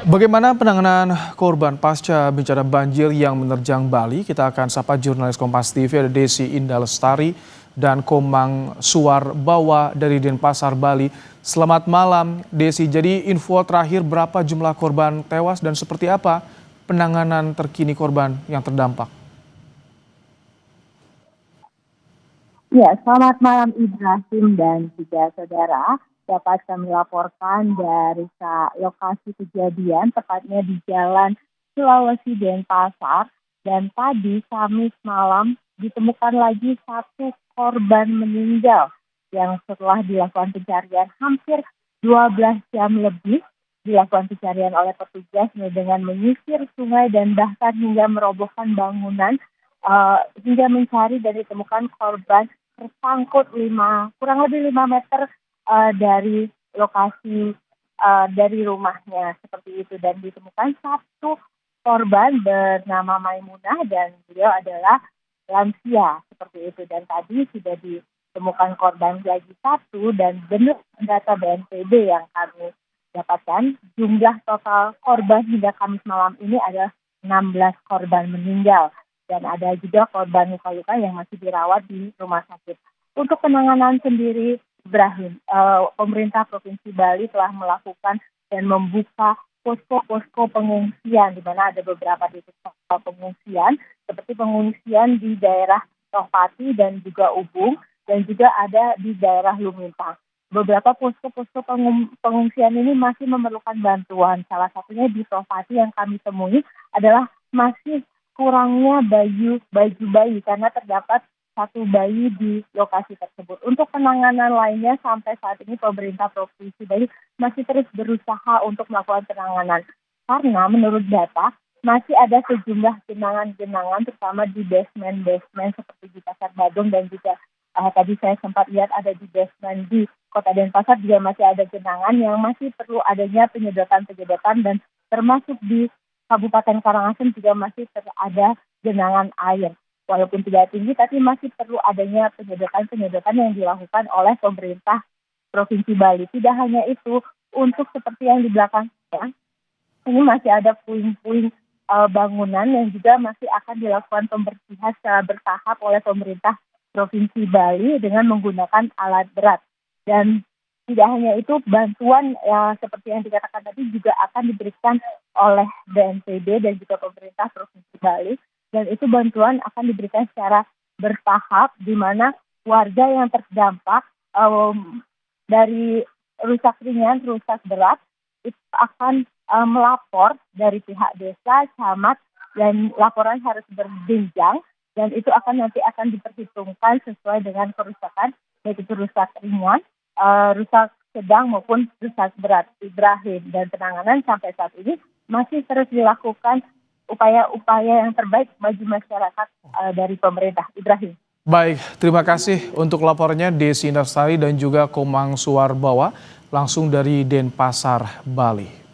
Bagaimana penanganan korban pasca bencana banjir yang menerjang Bali? Kita akan sapa jurnalis Kompas TV ada Desi Indah Lestari dan Komang Suwarbawa dari Denpasar, Bali. Selamat malam, Desi. Jadi info terakhir berapa jumlah korban tewas dan seperti apa penanganan terkini korban yang terdampak? Ya, selamat malam Ibrahim dan juga saudara. Dapat kami laporkan dari lokasi kejadian, tepatnya di Jalan Sulawesi Denpasar. Dan tadi Kamis malam ditemukan lagi satu korban meninggal yang setelah dilakukan pencarian hampir 12 jam lebih dilakukan pencarian oleh petugas dengan menyisir sungai dan bahkan hingga merobohkan bangunan hingga mencari dan ditemukan korban tersangkut kurang lebih 5 meter dari lokasi dari rumahnya seperti itu, dan ditemukan satu korban bernama Maimunah dan beliau adalah lansia seperti itu, dan tadi sudah ditemukan korban lagi satu, dan benar data BNPB yang kami dapatkan jumlah total korban hingga Kamis malam ini adalah 16 korban meninggal dan ada juga korban luka-luka yang masih dirawat di rumah sakit. Untuk penanganan sendiri, Ibrahim, pemerintah Provinsi Bali telah melakukan dan membuka posko-posko pengungsian di mana ada beberapa titik pengungsian seperti pengungsian di daerah Tohpati dan juga Ubung dan juga ada di daerah Lumintang. Beberapa posko-posko pengungsian ini masih memerlukan bantuan. Salah satunya di Tohpati yang kami temui adalah masih kurangnya baju bayi karena terdapat satu bayi di lokasi tersebut. Untuk penanganan lainnya sampai saat ini pemerintah Provinsi Bali masih terus berusaha untuk melakukan penanganan. Karena menurut data masih ada sejumlah genangan-genangan terutama di basement seperti di Pasar Badung dan juga tadi saya sempat lihat ada di basement di Kota Denpasar juga masih ada genangan yang masih perlu adanya penyedotan dan termasuk di Kabupaten Karangasem juga masih ada genangan air. Walaupun tidak tinggi, tapi masih perlu adanya penyedotan yang dilakukan oleh pemerintah Provinsi Bali. Tidak hanya itu, untuk seperti yang di belakang saya, ini masih ada puing-puing bangunan yang juga masih akan dilakukan pembersihan secara bertahap oleh pemerintah Provinsi Bali dengan menggunakan alat berat. Dan tidak hanya itu, bantuan seperti yang dikatakan tadi juga akan diberikan oleh BNPB dan juga pemerintah Provinsi Bali. Dan itu bantuan akan diberikan secara bertahap di mana warga yang terdampak dari rusak ringan, rusak berat itu akan melapor dari pihak desa, camat, dan laporan harus berjenjang dan itu nanti akan diperhitungkan sesuai dengan kerusakan, baik itu rusak ringan, rusak sedang maupun rusak berat. Ibrahim, dan penanganan sampai saat ini masih terus dilakukan upaya-upaya yang terbaik bagi masyarakat dari pemerintah. Ibrahim. Baik, terima kasih untuk laporannya Desi Indah Lestari dan juga Komang Suwarbawa langsung dari Denpasar, Bali.